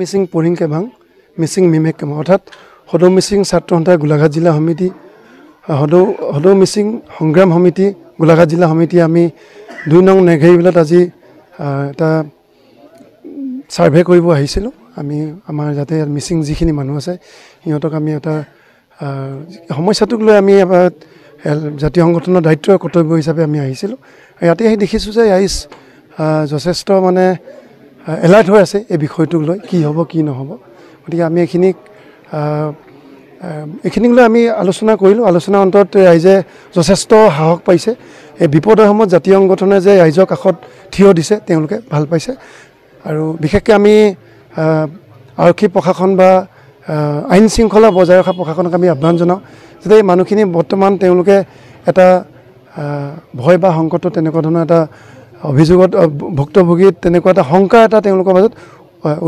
মিচিং পঢ়িং কেভাং মিচিং মিমেক কেম অৰ্থাৎ সদৌ মিচিং ছাত্ৰ সন্থাৰ গোলাঘাট জিলা সমিতি সদৌ মিচিং সংগ্ৰাম সমিতি গোলাঘাট জিলা সমিতি আমি 2 নং নেঘেৰিবিলত আজি এটা সাৰ্ভে কৰিব আহিছিলোঁ আমি আমাৰ যাতে মিচিং যিখিনি মানুহ আছে সিহঁতক আমি এটা সমস্যাটোক লৈ আমি জাতীয় সংগঠনৰ দায়িত্ব কৰ্তব্য হিচাপে আমি আহিছিলোঁ ইয়াতে আহি দেখিছোঁ যে আইচ যথেষ্ট মানে এলাৰ্ট হৈ আছে এই বিষয়টোক লৈ কি হ'ব কি নহ'ব গতিকে আমি এইখিনিক লৈ আমি আলোচনা কৰিলোঁ আলোচনা অন্তত ৰাইজে যথেষ্ট সাহস পাইছে এই বিপদৰ সময়ত জাতীয় সংগঠনে যে ৰাইজৰ কাষত থিয় দিছে তেওঁলোকে ভাল পাইছে আৰু বিশেষকৈ আমি আৰক্ষী প্ৰশাসন বা আইন শৃংখলা বজাই ৰখা প্ৰশাসনক আমি আহ্বান জনাওঁ যাতে এই মানুহখিনি বৰ্তমান তেওঁলোকে এটা ভয় বা সংকট তেনেকুৱা ধৰণৰ এটা অভিযোগত ভুক্তভোগীত তেনেকুৱা এটা শংকা এটা তেওঁলোকৰ মাজত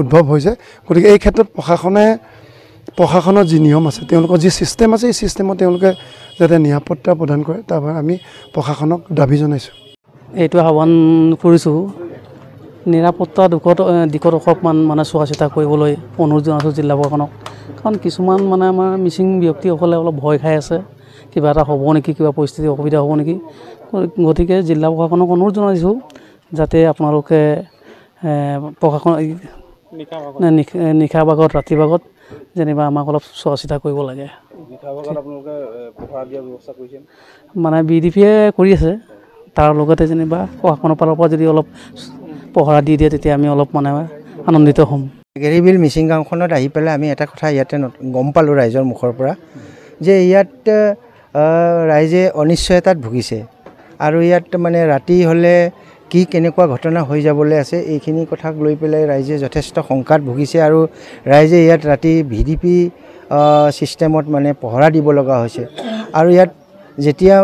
উদ্ভৱ হৈছে গতিকে এই ক্ষেত্ৰত প্ৰশাসনৰ যি নিয়ম আছে তেওঁলোকৰ যি ছিষ্টেম আছে এই ছিষ্টেমত তেওঁলোকে যাতে নিৰাপত্তা প্ৰদান কৰে তাৰ বাবে আমি প্ৰশাসনক দাবী জনাইছোঁ এইটো আহ্বান কৰিছোঁ নিৰাপত্তা দিশত অকণমান মানে চোৱা চিতা কৰিবলৈ অনুৰোধ জনাইছোঁ জিলা প্ৰশাসনক কাৰণ কিছুমান মানে আমাৰ মিচিং ব্যক্তিসকলে অলপ ভয় খাই আছে কিবা এটা হ'ব নেকি কিবা পৰিস্থিতি অসুবিধা হ'ব নেকি গতিকে জিলা প্ৰশাসনক অনুৰোধ জনাইছোঁ যাতে আপোনালোকে প্ৰশাসন নিশা ভাগত ৰাতি ভাগত যেনিবা আমাক অলপ চোৱা চিতা কৰিব লাগে মানে BDPয়ে কৰি আছে তাৰ লগতে যেনিবা প্ৰশাসনৰ ফালৰ পৰা যদি অলপ পহৰা দি দিয়ে তেতিয়া আমি অলপ মানে আনন্দিত হ'ম গেৰিবিল মিচিং গাঁওখনত আহি পেলাই আমি এটা কথা ইয়াতে গম পালোঁ ৰাইজৰ মুখৰ পৰা যে ইয়াত ৰাইজে অনিশ্চয়তাত ভুগিছে আৰু ইয়াত মানে ৰাতি হ'লে কি কেনেকুৱা ঘটনা হৈ যাবলৈ আছে এইখিনি কথাক লৈ পেলাই ৰাইজে যথেষ্ট শংকাত ভুগিছে আৰু ৰাইজে ইয়াত ৰাতি VDP ছিষ্টেমত মানে পহৰা দিব লগা হৈছে আৰু ইয়াত যেতিয়া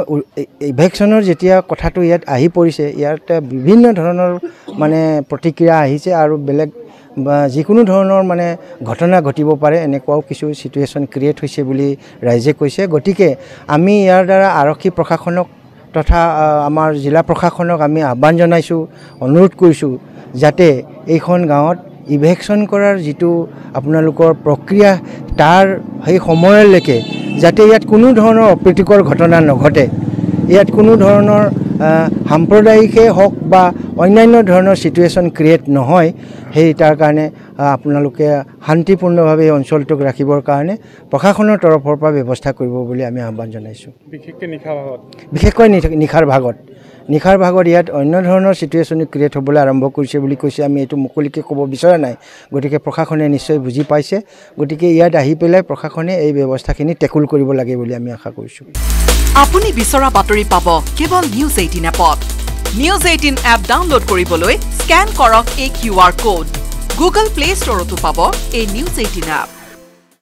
ইভেকশ্যনৰ যেতিয়া কথাটো ইয়াত আহি পৰিছে ইয়াত বিভিন্ন ধৰণৰ মানে প্ৰতিক্ৰিয়া আহিছে আৰু বেলেগ যিকোনো ধৰণৰ মানে ঘটনা ঘটিব পাৰে এনেকুৱাও কিছু চিটুৱেশ্যন ক্ৰিয়েট হৈছে বুলি ৰাইজে কৈছে গতিকে আমি ইয়াৰ দ্বাৰা আৰক্ষী প্ৰশাসনক তথা আমাৰ জিলা প্ৰশাসনক আমি আহ্বান জনাইছোঁ অনুৰোধ কৰিছোঁ যাতে এইখন গাঁৱত ইভেকশ্যন কৰাৰ যিটো আপোনালোকৰ প্ৰক্ৰিয়া তাৰ সেই সময়লৈকে যাতে ইয়াত কোনো ধৰণৰ অপ্ৰীতিকৰ ঘটনা নঘটে ইয়াত কোনো ধৰণৰ সাম্প্ৰদায়িকেই হওক বা অন্যান্য ধৰণৰ চিটুৱেশ্যন ক্ৰিয়েট নহয় সেই তাৰ কাৰণে আপোনালোকে শান্তিপূৰ্ণভাৱে এই অঞ্চলটোক ৰাখিবৰ কাৰণে প্ৰশাসনৰ তৰফৰ পৰা ব্যৱস্থা কৰিব বুলি আমি আহ্বান জনাইছোঁ বিশেষকৈ নিশাৰ ভাগত ইয়াত অন্য ধৰণৰ চিটুৱেশ্যন ক্ৰিয়েট হ'বলৈ আৰম্ভ কৰিছে বুলি কৈছে আমি এইটো মুকলিকৈ ক'ব বিচৰা নাই গতিকে প্ৰশাসনে নিশ্চয় বুজি পাইছে গতিকে ইয়াত আহি পেলাই প্ৰশাসনে এই ব্যৱস্থাখিনি টেকুল কৰিব লাগে বুলি আমি আশা কৰিছোঁ আপুনি বিচৰা বাতৰি পাব কেৱল নিউজ 18 এপত নিউজ 18 এপ ডাউনলোড কৰিবলৈ স্ক্যান কৰক এই QR কোড গুগল প্লে ষ্টৰতো পাব এই নিউজ 18 এপ